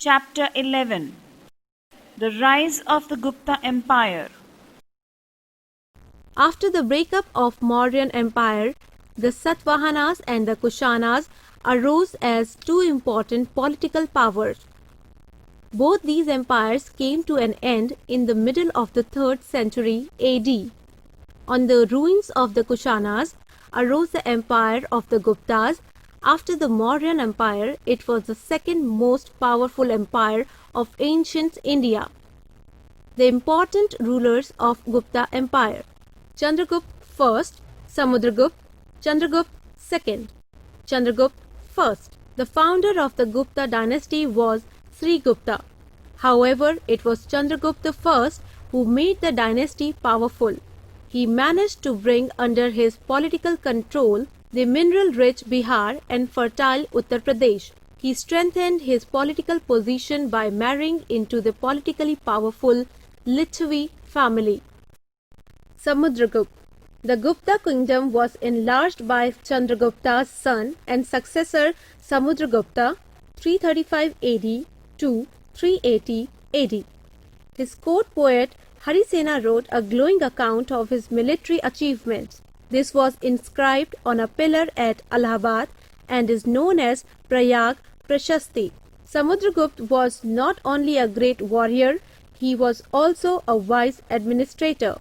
Chapter 11. The Rise of the Gupta Empire. After the breakup of Mauryan Empire, the Satavahanas and the Kushanas arose as two important political powers. Both these empires came to an end in the middle of the 3rd century AD. On the ruins of the Kushanas arose the empire of the Guptas. After the Mauryan Empire, it was the second most powerful empire of ancient India. The important rulers of Gupta Empire: Chandragupta first, Samudragupta, Chandragupta second. Chandragupta first, the founder of the Gupta dynasty, was Sri Gupta. However, it was Chandragupta first who made the dynasty powerful. He managed to bring under his political control the mineral-rich Bihar and fertile Uttar Pradesh. He strengthened his political position by marrying into the politically powerful Lichavi family. Samudragupta. The Gupta kingdom was enlarged by Chandragupta's son and successor Samudragupta, 335 AD to 380 AD. His court poet Harisena wrote a glowing account of his military achievements. This was inscribed on a pillar at Allahabad and is known as Prayag Prashasti. Samudragupta was not only a great warrior, he was also a wise administrator.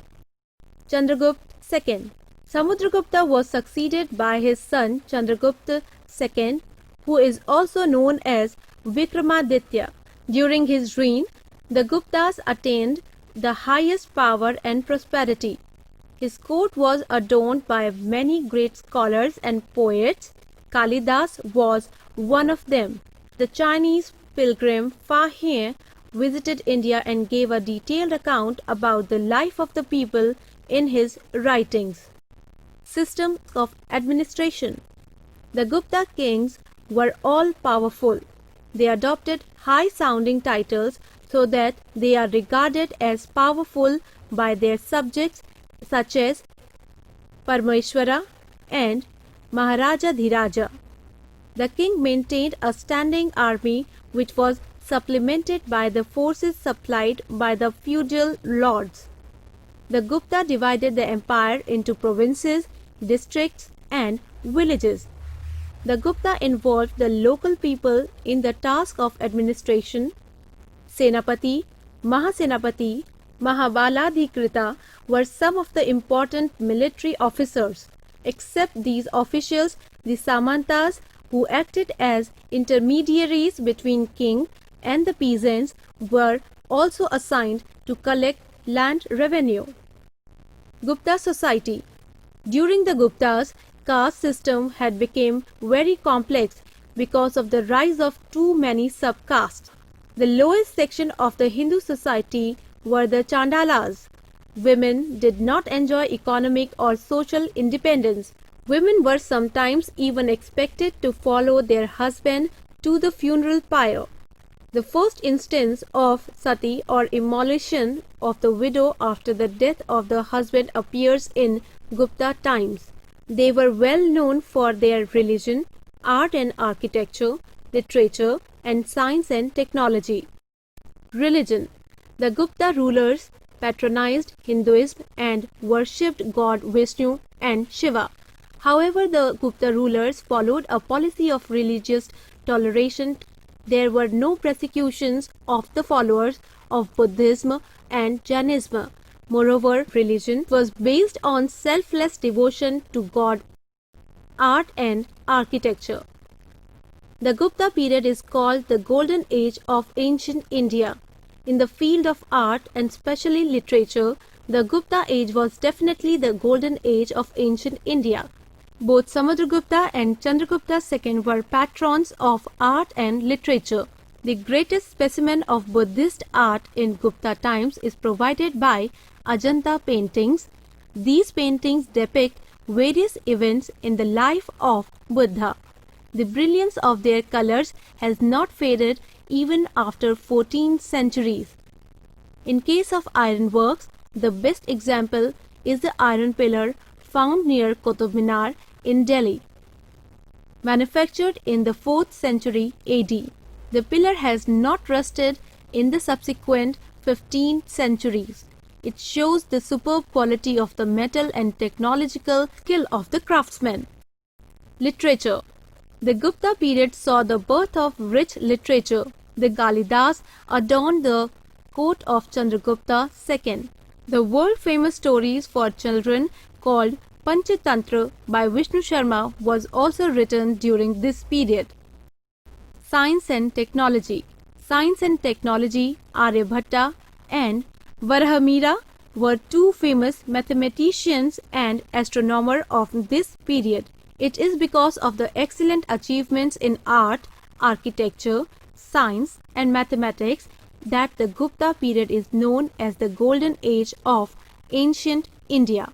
Chandragupta II. Samudragupta was succeeded by his son Chandragupta II, who is also known as Vikramaditya. During his reign, the Guptas attained the highest power and prosperity. His court was adorned by many great scholars and poets. Kalidas was one of them. The Chinese pilgrim Fa Hien visited India and gave a detailed account about the life of the people in his writings. System of administration. The Gupta kings were all powerful. They adopted high-sounding titles so that they are regarded as powerful by their subjects, such as Parameshwara and Maharaja Dhiraja. The king maintained a standing army which was supplemented by the forces supplied by the feudal lords. The Gupta divided the empire into provinces, districts, and villages. The Gupta involved the local people in the task of administration. Senapati, Mahasenapati, Mahabaladhikrita were some of the important military officers. Except these officials, the Samantas, who acted as intermediaries between king and the peasants, were also assigned to collect land revenue. Gupta society. During the Guptas, caste system had become very complex because of the rise of too many sub-castes. The lowest section of the Hindu society were the Chandalas. Women did not enjoy economic or social independence. Women were sometimes even expected to follow their husband to the funeral pyre. The first instance of sati or immolation of the widow after the death of the husband appears in Gupta times. They were well known for their religion, art and architecture, literature, and science and technology. Religion. The Gupta rulers patronized Hinduism and worshipped God Vishnu and Shiva. However, the Gupta rulers followed a policy of religious toleration. There were no persecutions of the followers of Buddhism and Jainism. Moreover, religion was based on selfless devotion to God. Art and architecture. The Gupta period is called the Golden Age of ancient India. In the field of art and especially literature, the Gupta age was definitely the Golden Age of ancient India. Both Samudragupta and Chandragupta II were patrons of art and literature. The greatest specimen of Buddhist art in Gupta times is provided by Ajanta paintings. These paintings depict various events in the life of Buddha. The brilliance of their colors has not faded even after 14 centuries. In case of ironworks, the best example is the iron pillar found near Qutub Minar in Delhi. manufactured in the 4th century AD. The pillar has not rusted in the subsequent 15 centuries. It shows the superb quality of the metal and technological skill of the craftsmen. Literature. The Gupta period saw the birth of rich literature. The Kalidas adorned the court of Chandragupta II. The world-famous stories for children called Panchatantra by Vishnu Sharma was also written during this period. Science and Technology. Science and Technology, Aryabhatta and Varahamihira were two famous mathematicians and astronomers of this period. It is because of the excellent achievements in art, architecture, science and mathematics that the Gupta period is known as the Golden Age of ancient India.